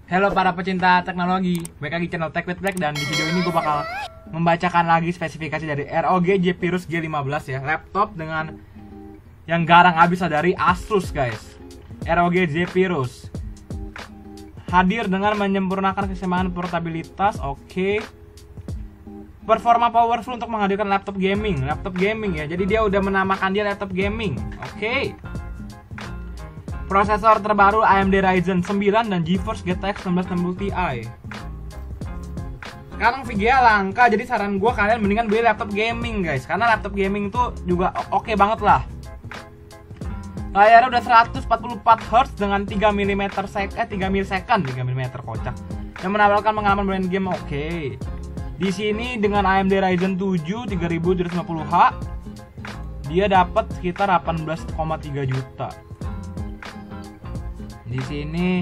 Halo para pecinta teknologi, balik lagi channel Tech with Black, dan di video ini gue bakal membacakan lagi spesifikasi dari ROG Zephyrus G15 ya, laptop dengan yang garang abis dari Asus guys. ROG Zephyrus hadir dengan menyempurnakan keseimbangan portabilitas, oke. Performa powerful untuk menghadirkan laptop gaming ya. Jadi dia udah menamakan dia laptop gaming, oke. Prosesor terbaru AMD Ryzen 9 dan GeForce GTX 1660 Ti. Sekarang VGA langka, jadi saran gue kalian mendingan beli laptop gaming guys, karena laptop gaming tuh juga oke banget lah. Layarnya udah 144 Hz dengan 3 mm kocak. Yang menawarkan pengalaman bermain game oke. Di sini dengan AMD Ryzen 7 3750H dia dapat sekitar 18,3 juta. Di sini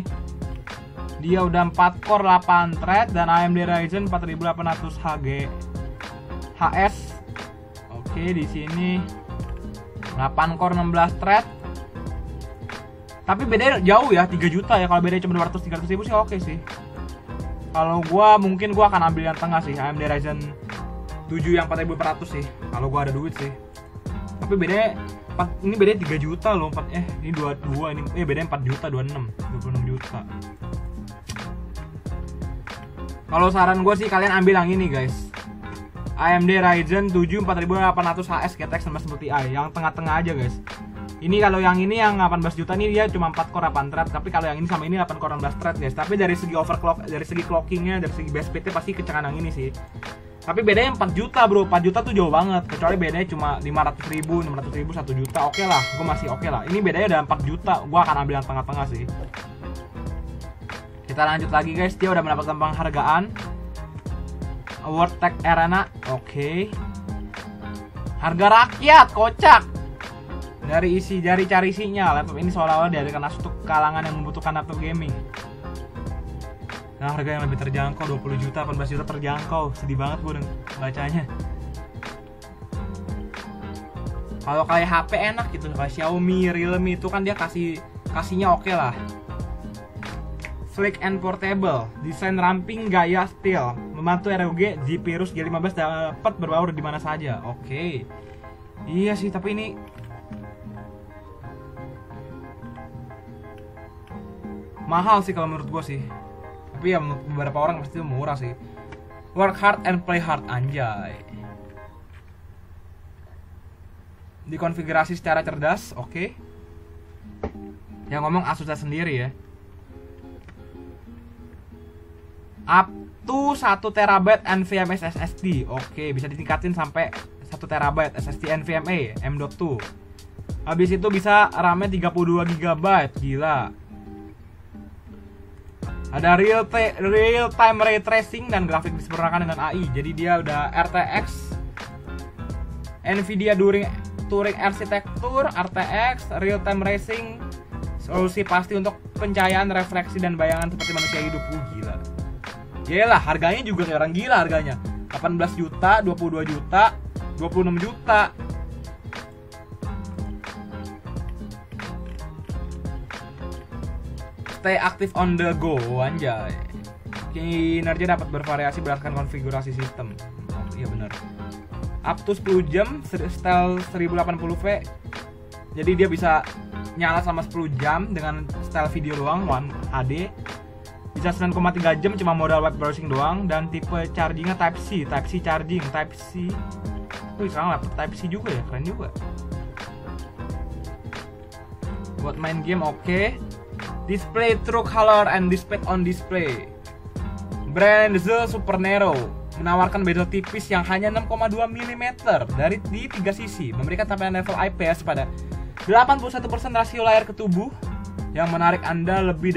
dia udah 4 core 8 thread dan AMD Ryzen 4800 HS. Oke, di sini 8 core 16 thread. Tapi bedanya jauh ya, 3 juta ya. Kalau bedanya cuma 200-300 ribu sih oke sih. Kalau mungkin gua akan ambil yang tengah sih, AMD Ryzen 7 yang 4400 sih. Kalau gua ada duit sih. Tapi bedanya ini bedanya 3 juta loh, ini 22, ini bedanya 4 juta, 26 juta. Kalau saran gue sih kalian ambil yang ini guys, AMD Ryzen 7 4800 HS GTX 1660 Ti, yang tengah-tengah aja guys. Ini kalau yang ini yang 18 juta nih dia cuma 4 core 8 thread, tapi kalau yang ini sama ini 8 core 16 thread guys. Tapi dari segi overclock, dari segi clockingnya, dari segi base speednya pasti kecengan yang ini sih. Tapi bedanya 4 juta bro, 4 juta tuh jauh banget. Kecuali bedanya cuma 500 ribu, 1 juta, oke lah, gue masih oke lah. Ini bedanya udah 4 juta, gue akan ambil yang tengah-tengah sih. Kita lanjut lagi guys, dia udah mendapatkan penghargaan Award Tech Arena, oke. Harga rakyat, kocak. Dari cari isinya, laptop ini seolah-olah dihadirkan Asus untuk kalangan yang membutuhkan laptop gaming. Nah, harga yang lebih terjangkau 20 juta, 18 juta terjangkau. Sedih banget gue bacanya. Kalau kayak HP enak gitu, kayak Xiaomi, Realme itu kan dia kasihnya oke lah. Sleek and portable, desain ramping gaya steel, membantu ROG Zephyrus G15 dapat berbaur di mana saja. Oke. Iya sih, tapi ini mahal sih kalau menurut gue sih. Tapi ya menurut beberapa orang pasti murah sih. Work hard and play hard, anjay. Dikonfigurasi secara cerdas, oke. Yang ngomong Asusnya sendiri ya. Up to 1 TB NVMe SSD, oke. Bisa ditingkatin sampai 1 TB SSD NVMe M.2. Habis itu bisa RAM-nya 32 GB, gila. Ada real time ray tracing dan grafik disempurnakan dengan AI. Jadi dia udah RTX, Nvidia Turing Architecture, RTX, real time racing, solusi pasti untuk pencahayaan, refleksi dan bayangan seperti manusia hidup. Gila. Yalah, harganya juga kayak orang gila harganya. 18 juta, 22 juta, 26 juta. Stay active on the go, anjay. Kinerja dapat bervariasi berdasarkan konfigurasi sistem. Oh, iya benar. Up to 10 jam, style 1080p. Jadi dia bisa nyala selama 10 jam dengan style video doang, One HD. Bisa 9,3 jam cuma modal web browsing doang, dan tipe chargingnya Type C charging, Type C. Wih, sekarang laptop Type C juga ya, keren juga. Buat main game oke. Display true color and display on display. Bezel super narrow, menawarkan bezel tipis yang hanya 6,2 mm di 3 sisi, memberikan tampilan level IPS pada 81% rasio layar ke tubuh yang menarik Anda lebih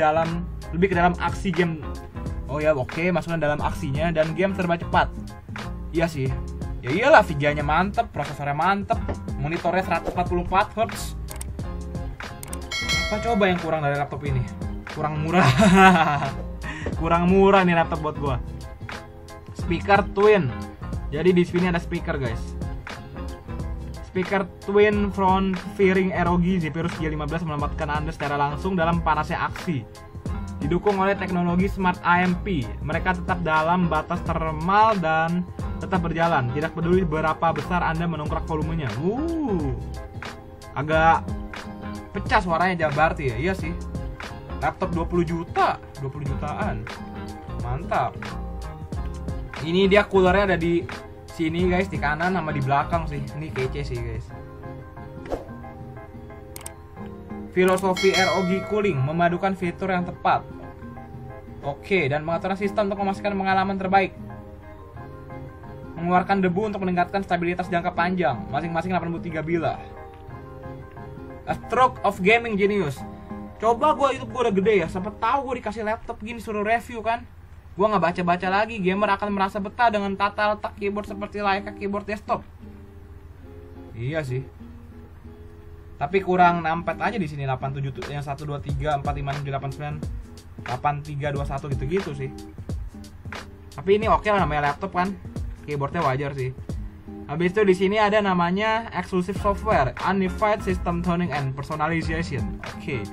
ke dalam aksi game. Oh ya, oke, masukkan dalam aksinya, dan game serba cepat. Iya sih. Ya iyalah, VGA-nya mantep, prosesornya mantep, monitornya 144 Hz. Apa coba yang kurang dari laptop ini? Kurang murah. Kurang murah nih laptop buat gua. Speaker twin. Jadi di sini ada speaker guys. Speaker twin front fairing ROG Zephyrus G15 menyelamatkan Anda secara langsung dalam panasnya aksi. Didukung oleh teknologi Smart AMP. Mereka tetap dalam batas thermal dan tetap berjalan. Tidak peduli berapa besar Anda menongkrak volumenya. Agak pecah suaranya Jawa berarti ya. Iya sih. Laptop 20 juta, 20 jutaan. Mantap. Ini dia coolernya ada di sini guys, di kanan sama di belakang sih. Ini kece sih guys. Filosofi ROG Cooling memadukan fitur yang tepat. Oke, dan pengaturan sistem untuk memastikan pengalaman terbaik. Mengeluarkan debu untuk meningkatkan stabilitas jangka panjang, masing-masing 83 bilah. A stroke of gaming genius. Coba YouTube gue udah gede ya, sampai tahu gue dikasih laptop gini suruh review kan. Gue nggak baca-baca lagi, gamer akan merasa betah dengan tata letak keyboard seperti layaknya keyboard desktop. Iya sih. Tapi kurang nampet aja di sini 87 yang 1 2 3 4 5 6 7 8 9 8 3 2 1 gitu-gitu sih. Tapi ini oke lah, namanya laptop kan. Keyboardnya wajar sih. Habis itu di sini ada namanya exclusive software, Unified System Tuning and Personalization. Oke.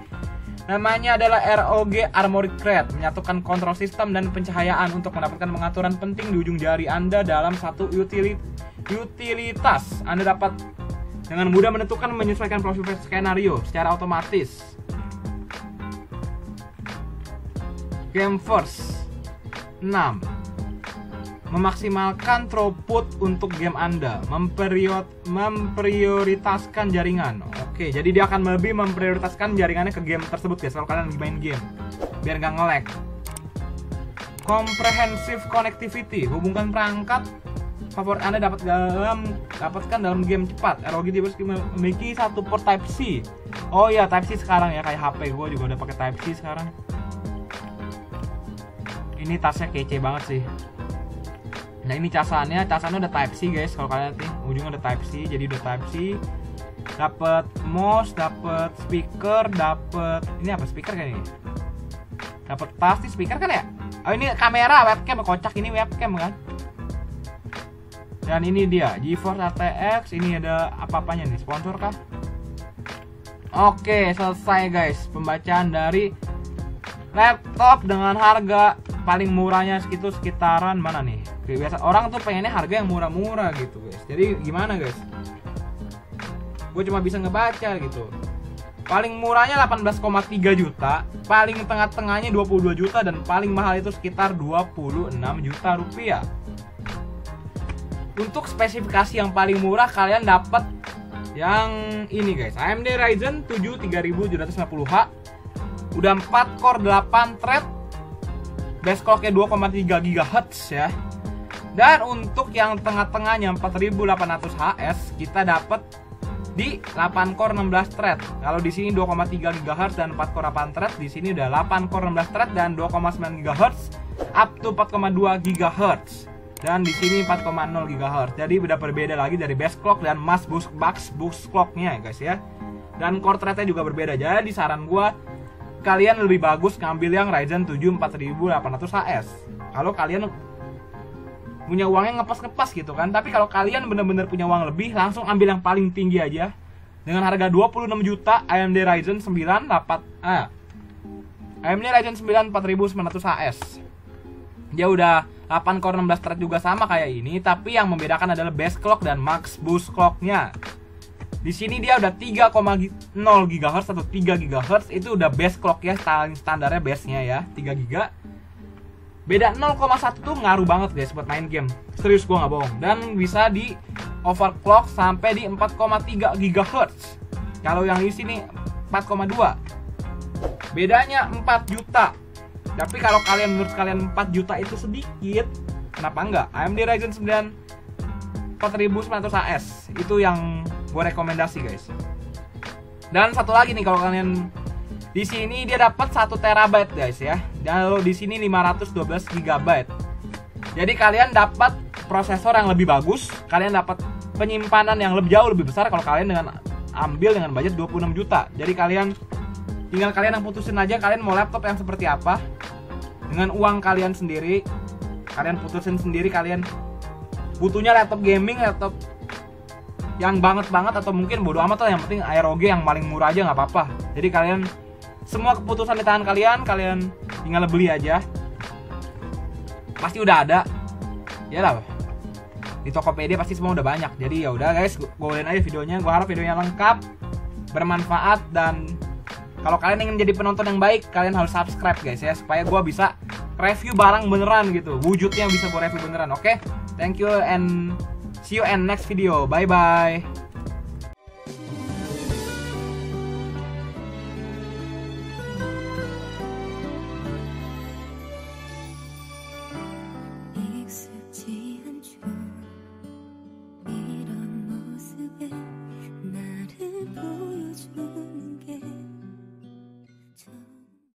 Namanya adalah ROG Armoury Crate, menyatukan kontrol sistem dan pencahayaan untuk mendapatkan pengaturan penting di ujung jari Anda dalam satu utilitas. Anda dapat dengan mudah menentukan menyesuaikan profil skenario secara otomatis. Game First 6. Memaksimalkan throughput untuk game Anda, memprioritaskan jaringan. Oke, jadi dia akan lebih memprioritaskan jaringannya ke game tersebut guys, kalau kalian lagi main game, biar nggak nge-lag. Comprehensive connectivity, hubungkan perangkat favorit Anda dapatkan dalam game cepat. ROG memiliki satu port Type C. Oh iya, Type C sekarang ya, kayak HP gue juga udah pakai Type C sekarang. Ini tasnya kece banget sih. Nah ini casannya udah Type C guys, kalau kalian lihat nih, ujungnya udah Type C, jadi udah Type C. Dapat mouse, dapat speaker, dapat ini apa speaker kayaknya? Dapat pasti speaker kan ya? Oh ini kamera, webcam, kocak ini webcam kan? Dan ini dia GeForce RTX, ini ada apa-apanya nih, sponsor kah? Oke, selesai guys pembacaan dari laptop dengan harga paling murahnya segitu sekitaran mana nih? Biasa orang tuh pengennya harga yang murah-murah gitu guys. Jadi gimana guys? Gue cuma bisa ngebaca gitu. Paling murahnya 18,3 juta, paling tengah-tengahnya 22 juta, dan paling mahal itu sekitar 26 juta rupiah. Untuk spesifikasi yang paling murah kalian dapat yang ini guys, AMD Ryzen 7 3750H, udah 4 core 8 thread, base clocknya 2,3 GHz ya. Dan untuk yang tengah-tengahnya 4800 HS kita dapat di 8 core 16 thread. Kalau di sini 2,3 GHz dan 4 core 8 thread, di sini udah 8 core 16 thread dan 2,9 GHz up to 4,2 GHz. Dan di sini 4,0 GHz. Jadi udah berbeda lagi dari base clock dan mass boost clocknya ya guys ya. Dan core threadnya juga berbeda. Jadi saran gua, kalian lebih bagus ngambil yang Ryzen 7 4800 HS. Kalau kalian punya uangnya ngepas gitu kan. Tapi kalau kalian bener-bener punya uang lebih, langsung ambil yang paling tinggi aja. Dengan harga 26 juta, AMD Ryzen 9 AMD Ryzen 9 4900 HS. Dia udah 8 core 16 thread juga sama kayak ini, tapi yang membedakan adalah base clock dan max boost clocknya. Di sini dia udah 3,0 GHz atau 3 GHz, itu udah base clock ya, standarnya base-nya ya, 3 GB. Beda 0,1 tuh ngaruh banget guys buat main game. Serius gua nggak bohong. Dan bisa di overclock sampai di 4,3 GHz. Kalau yang di sini 4,2. Bedanya 4 juta. Tapi kalau menurut kalian 4 juta itu sedikit, kenapa enggak? AMD Ryzen 9 4900 HS itu yang gue rekomendasi guys. Dan satu lagi nih, kalau kalian di sini dia dapat 1 TB guys ya. Dan kalau di sini 512 GB. Jadi kalian dapat prosesor yang lebih bagus, kalian dapat penyimpanan yang jauh lebih besar kalau kalian ambil dengan budget 26 juta. Jadi tinggal kalian yang putusin aja kalian mau laptop yang seperti apa. Dengan uang kalian sendiri, kalian putusin sendiri kalian butuhnya laptop gaming, laptop yang banget atau mungkin bodo amat lah, yang penting ROG yang paling murah aja nggak apa-apa. Jadi kalian Semua keputusan di tangan kalian, kalian tinggal beli aja. Pasti udah ada. Ya lah. Di Tokopedia pasti semua udah banyak. Jadi ya udah guys, googlein aja videonya. Gue harap videonya lengkap, bermanfaat, dan kalau kalian ingin jadi penonton yang baik, kalian harus subscribe guys ya, supaya gue bisa review barang beneran gitu, wujudnya bisa gue review beneran. Oke, thank you and see you in next video. Bye bye.